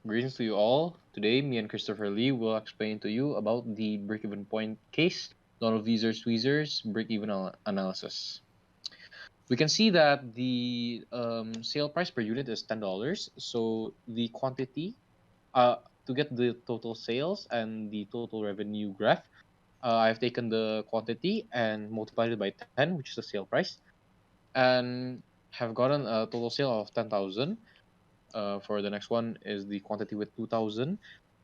Greetings to you all. Today, me and Christopher Lee will explain to you about the break-even point case, Donald Wieser's Tweezers break-even analysis. We can see that the sale price per unit is $10. So the quantity, to get the total sales and the total revenue graph, I've taken the quantity and multiplied it by 10, which is the sale price, and have gotten a total sale of 10,000. For the next one is the quantity with 2,000,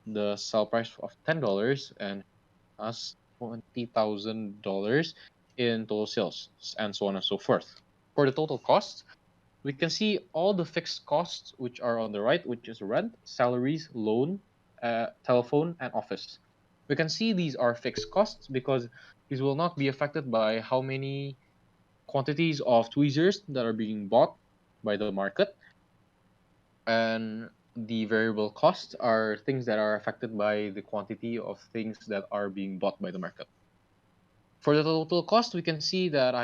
the sell price of $10, and us $20,000 in total sales, and so on and so forth. For the total cost, we can see all the fixed costs which are on the right, which is rent, salaries, loan, telephone, and office. We can see these are fixed costs because these will not be affected by how many quantities of tweezers that are being bought by the market, and the variable costs are things that are affected by the quantity of things that are being bought by the market. For the total cost, we can see that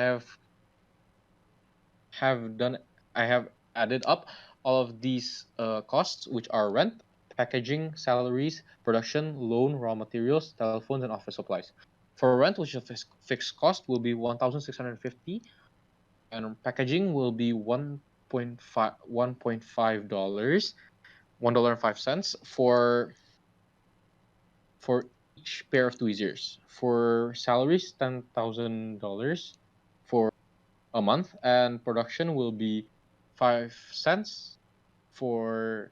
have done I have added up all of these costs, which are rent, packaging, salaries, production, loan, raw materials, telephones, and office supplies. For rent, which is a fixed cost, will be 1,650, and packaging will be $1.5 $1.05 for each pair of tweezers. For salaries, $10,000 for a month, and production will be 5 cents for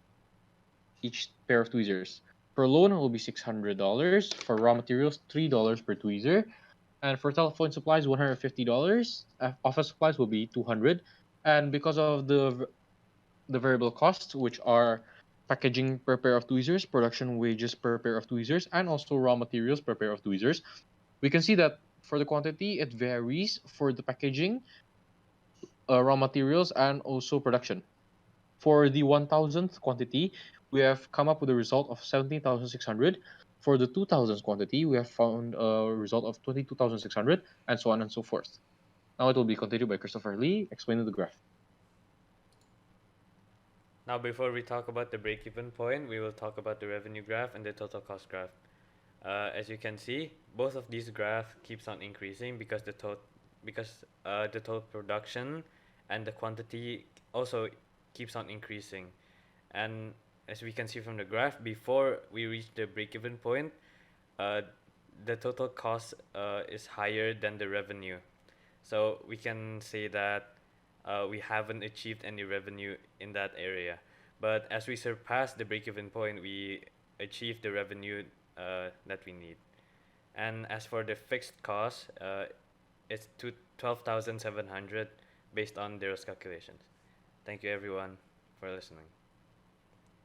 each pair of tweezers. For loan, it will be $600. For raw materials, $3 per tweezer. And for telephone supplies, $150. Office supplies will be $200. And because of the variable costs, which are packaging per pair of tweezers, production wages per pair of tweezers, and also raw materials per pair of tweezers, we can see that for the quantity, it varies for the packaging, raw materials, and also production. For the 1,000th quantity, we have come up with a result of 17,600. For the 2,000th quantity, we have found a result of 22,600, and so on and so forth. Now it will be continued by Christopher Lee explaining the graph. Now, before we talk about the break-even point, we will talk about the revenue graph and the total cost graph. As you can see, both of these graphs keeps on increasing because the total production and the quantity also keeps on increasing. And as we can see from the graph, before we reach the break-even point, uh, the total cost is higher than the revenue. So we can say that we haven't achieved any revenue in that area. But as we surpass the break-even point, we achieve the revenue that we need. And as for the fixed cost, it's to 12,700 based on those calculations. Thank you everyone for listening.